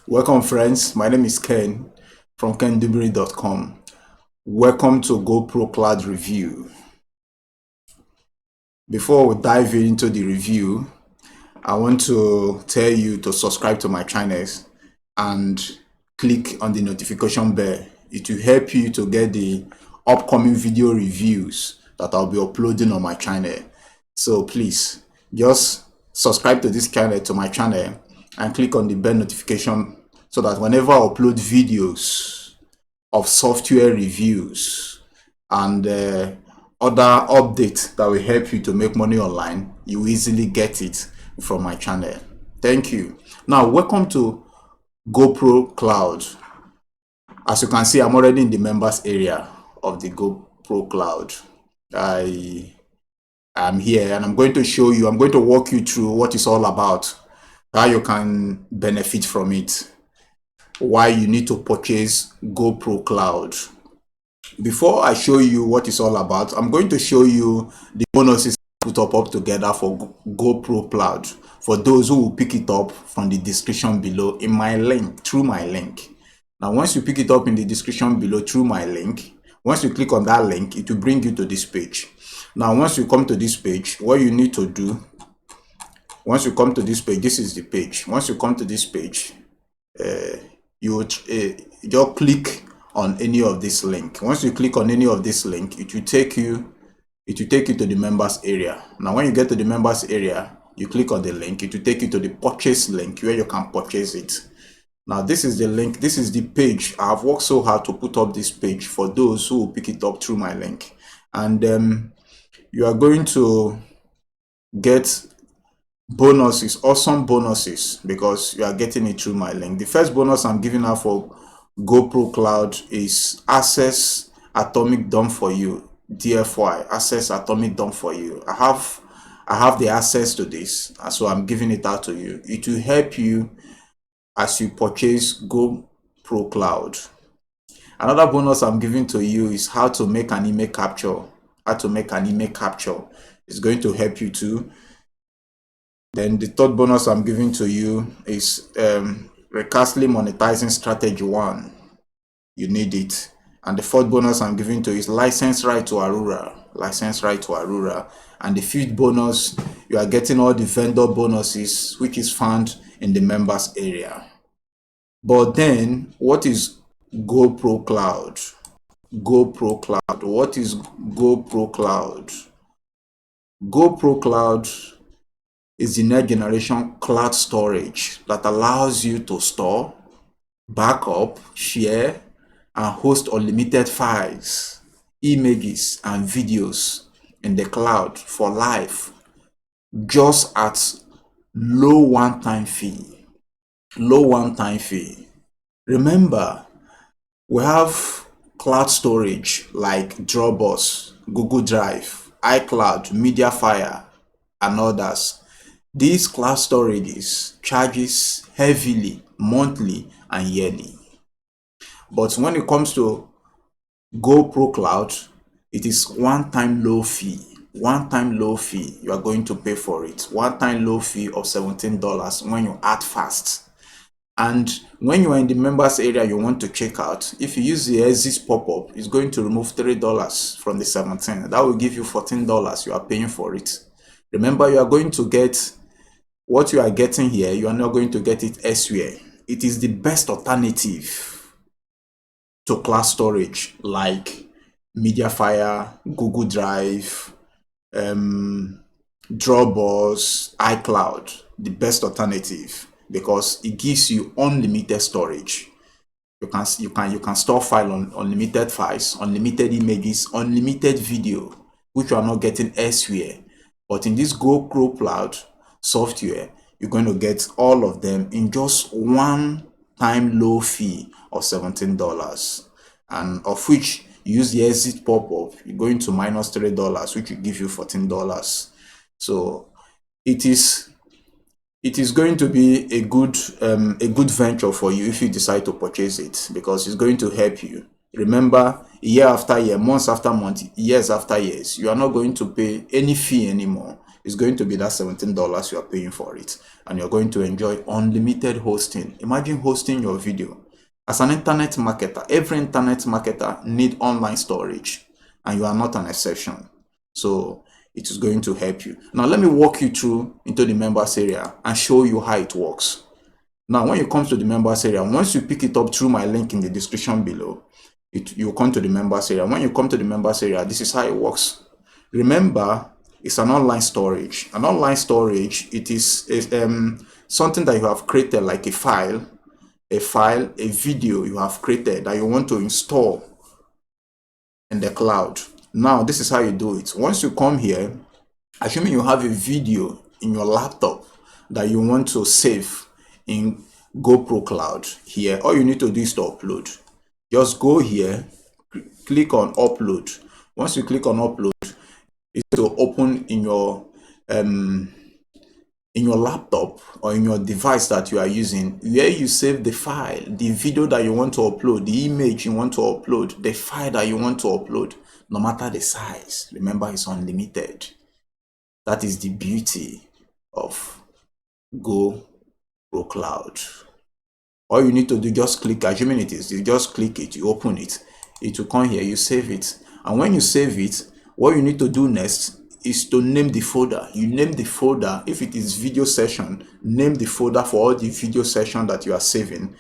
Welcome friends, my name is Ken from Dumbiri.com. Welcome to GoProCloud review. Before we dive into the review, I want to tell you to subscribe to my channels and click on the notification bell. It will help you to get the upcoming video reviews that I'll be uploading on my channel. So please just subscribe to this channel, to my channel, and click on the bell notification so that whenever I upload videos of software reviews and other updates that will help you to make money online, you will easily get it from my channel. Thank you. Now, welcome to GoProCloud. As you can see, I'm already in the members area of the GoProCloud. I am here and I'm going to walk you through what it's all about, how you can benefit from it, why you need to purchase GoProCloud. Before I show you what it's all about, I'm going to show you the bonuses put up together for GoProCloud for those who will pick it up from the description below in my link, through my link. Now, once you pick it up in the description below through my link, once you click on that link, it will bring you to this page. Now, once you come to this page, what you need to do, once you come to this page, this is the page. Once you come to this page, you just click on any of this link. Once you click on any of this link, it will take you to the members area. Now, when you get to the members area, you click on the link. It will take you to the purchase link where you can purchase it. Now, this is the link. This is the page. I've worked so hard to put up this page for those who will pick it up through my link. And you are going to get bonuses, awesome bonuses, because you are getting it through my link. The first bonus I'm giving out for GoProCloud is Access Atomic Done for You, DFY, Access Atomic Done for You. I have the access to this, so I'm giving it out to you. It will help you as you purchase GoProCloud. Another bonus I'm giving to you is how to make an email capture. How to make an email capture is going to help you too. Then the third bonus I'm giving to you is Recurrently Monetizing Strategy 1. You need it. And the fourth bonus I'm giving to you is License Right to Aurora. License Right to Aurora. And the fifth bonus, you are getting all the vendor bonuses, which is found in the members area. But then, what is GoProCloud? GoProCloud. What is GoProCloud? GoProCloud is the next generation cloud storage that allows you to store, backup, share, and host unlimited files, images, and videos in the cloud for life, just at low one-time fee. Low one-time fee. Remember, we have cloud storage like DropBox, Google Drive, Icloud, MediaFire, and others. These cloud storages charges heavily monthly and yearly. But when it comes to GoProCloud, it is one-time low fee. One-time low fee, you are going to pay for it. One-time low fee of $17 when you add fast. And when you are in the members area you want to check out, if you use the exit pop-up, it's going to remove $3 from the 17. That will give you $14 you are paying for it. Remember, you are going to get what you are getting here, you are not going to get it elsewhere. It is the best alternative to cloud storage like MediaFire, Google Drive, DropBox, Icloud. The best alternative because it gives you unlimited storage. You can store file on unlimited files, unlimited images, unlimited video, which you are not getting elsewhere. But in this GoProCloud software, you're going to get all of them in just one time low fee of $17, and of which you use the exit pop-up, you're going to minus $3, which will give you $14. So it is going to be a good venture for you if you decide to purchase it, because it's going to help you. Remember, year after year, months after month, years after years, you are not going to pay any fee anymore. It's going to be that $17 you are paying for it, and you're going to enjoy unlimited hosting. Imagine hosting your video. As an internet marketer, every internet marketer need online storage, and you are not an exception. So it is going to help you. Now let me walk you through into the members area and show you how it works. Now when you come to the members area, once you pick it up through my link in the description below, you come to the members area. When you come to the members area, this is how it works. Remember, it's an online storage. An online storage, it is something that you have created, like a video you have created that you want to install in the cloud. Now, this is how you do it. Once you come here, assuming you have a video in your laptop that you want to save in GoProCloud here, all you need to do is to upload. Just go here, click on upload. Once you click on upload, it's to open in your laptop or in your device that you are using, where you save the file, the video that you want to upload, the image you want to upload, the file that you want to upload, no matter the size. Remember, it's unlimited. That is the beauty of GoProCloud. All you need to do, just click, assuming it is, you just click it, you open it, it will come here, you save it. And when you save it, what you need to do next is to name the folder. You name the folder. If it is video session, name the folder for all the video session that you are saving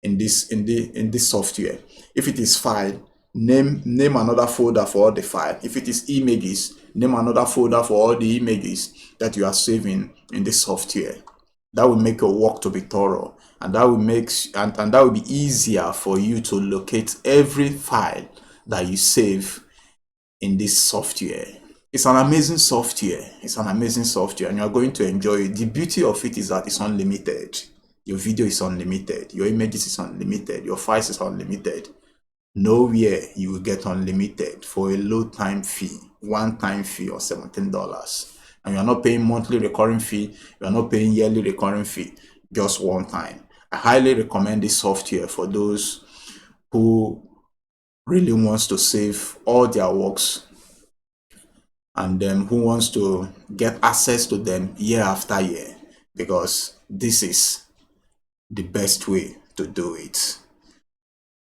in this software. If it is file, name another folder for all the file. If it is images, name another folder for all the images that you are saving in this software. That will make your work to be thorough, and that will make and that will be easier for you to locate every file that you save in this software. It's an amazing software. It's an amazing software, and you're going to enjoy it. The beauty of it is that it's unlimited. Your video is unlimited. Your images is unlimited. Your files is unlimited. Nowhere you will get unlimited for a low time fee, one-time fee of $17. And you're not paying monthly recurring fee. You're not paying yearly recurring fee, just one time. I highly recommend this software for those who really wants to save all their works, and who wants to get access to them year after year, because this is the best way to do it.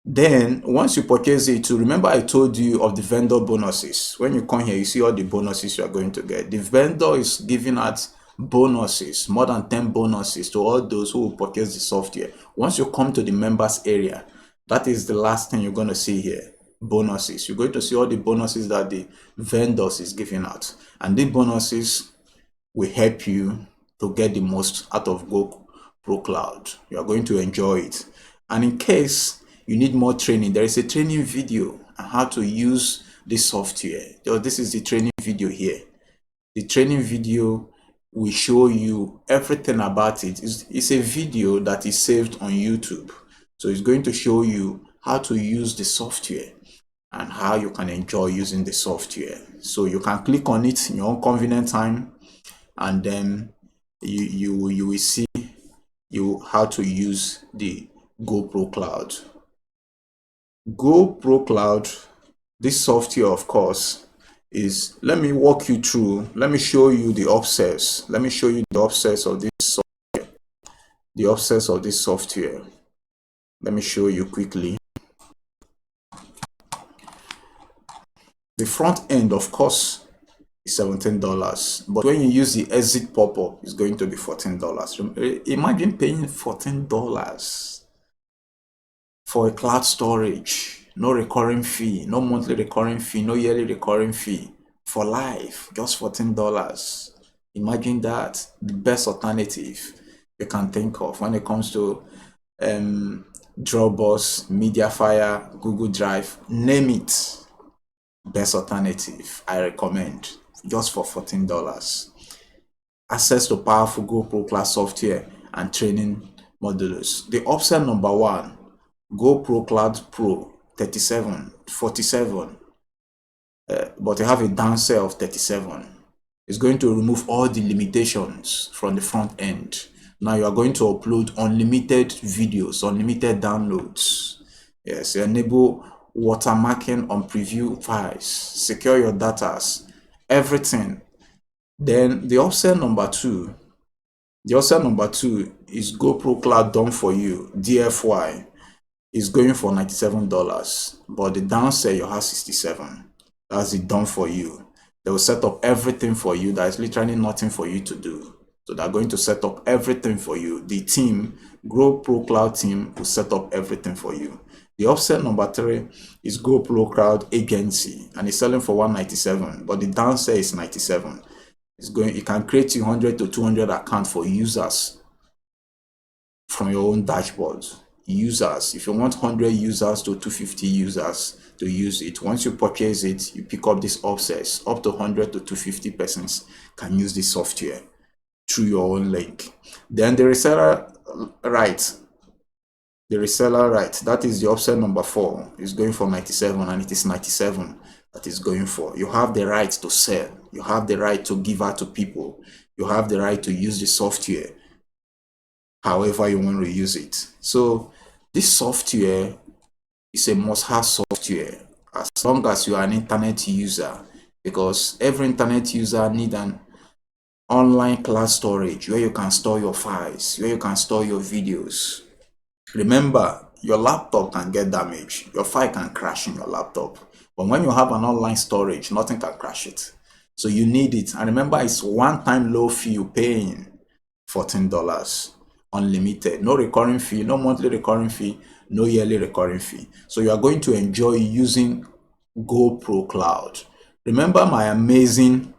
Then once you purchase it, remember I told you of the vendor bonuses. When you come here, you see all the bonuses you are going to get. The vendor is giving out bonuses, more than 10 bonuses to all those who will purchase the software. Once you come to the members area, that is the last thing you're going to see here. Bonuses. You're going to see all the bonuses that the vendors is giving out, and the bonuses will help you to get the most out of GoProCloud. You are going to enjoy it. And in case you need more training, there is a training video on how to use this software. This is the training video here. The training video will show you everything about it. It's a video that is saved on YouTube. So it's going to show you how to use the software and how you can enjoy using the software. So you can click on it in your own convenient time, and then you will see how to use the GoProCloud. GoProCloud, this software, of course, is, let me walk you through, let me show you the upsells. Let me show you the upsells of this software. The upsells of this software. Let me show you quickly. The front end, of course, is $17, but when you use the exit pop-up, it's going to be $14. Imagine paying $14 for a cloud storage, no recurring fee, no monthly recurring fee, no yearly recurring fee, for life, just $14. Imagine that. The best alternative you can think of when it comes to DropBox, MediaFire, Google Drive, name it. Best alternative I recommend, just for $14. Access to powerful GoProCloud software and training modules. The upsell number one, GoProCloud Pro 47, but you have a downsell of 37. It's going to remove all the limitations from the front end. Now you are going to upload unlimited videos, unlimited downloads. Yes, enable watermarking on preview files, secure your data, everything Then the option number two, is GoPro Cloud Done For You, DFY, is going for $97, but the downsell you have 67. That's it, done for you. They will set up everything for you. There's literally nothing for you to do. So they're going to set up everything for you. The team, GoProCloud team, will set up everything for you. The option number three is GoProCloud Agency, and it's selling for 197, but the downsell is 97. You can create 100 to 200 accounts for users from your own dashboard. Users, if you want 100 users to 250 users to use it, once you purchase it, you pick up this offsets. Up to 100 to 250 persons can use this software through your own link. Then the reseller right, that is the option number 4, is going for 97, and it is 97 that is going for. You have the right to sell, you have the right to give out to people, you have the right to use the software however you want to use it. So this software is a must-have software as long as you are an internet user, because every internet user needs an online cloud storage where you can store your files, where you can store your videos. Remember, your laptop can get damaged, your file can crash in your laptop, but when you have an online storage, nothing can crash it. So you need it. And remember, it's one-time low fee you're paying, $14, unlimited, no recurring fee, no monthly recurring fee, no yearly recurring fee. So you are going to enjoy using GoProCloud. Remember my amazing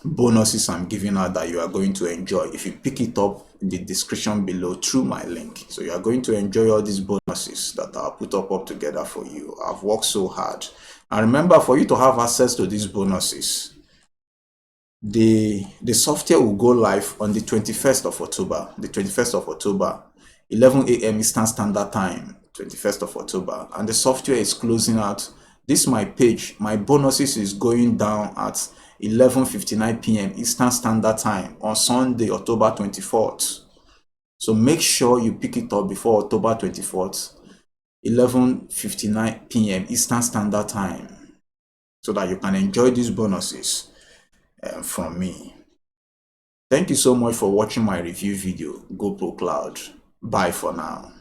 bonuses I'm giving out that you are going to enjoy if you pick it up in the description below through my link. So you are going to enjoy all these bonuses that I'll put up together for you. I've worked so hard. And remember, for you to have access to these bonuses, the software will go live on the 21st of October. The 21st of October, 11 a.m. Eastern Standard Time, 21st of October. And the software is closing out. This my page. My bonuses is going down at 11:59 p.m. Eastern Standard Time on Sunday, October 24th. So make sure you pick it up before October 24th, 11:59 p.m. Eastern Standard Time, so that you can enjoy these bonuses from me. Thank you so much for watching my review video, GoProCloud. Bye for now.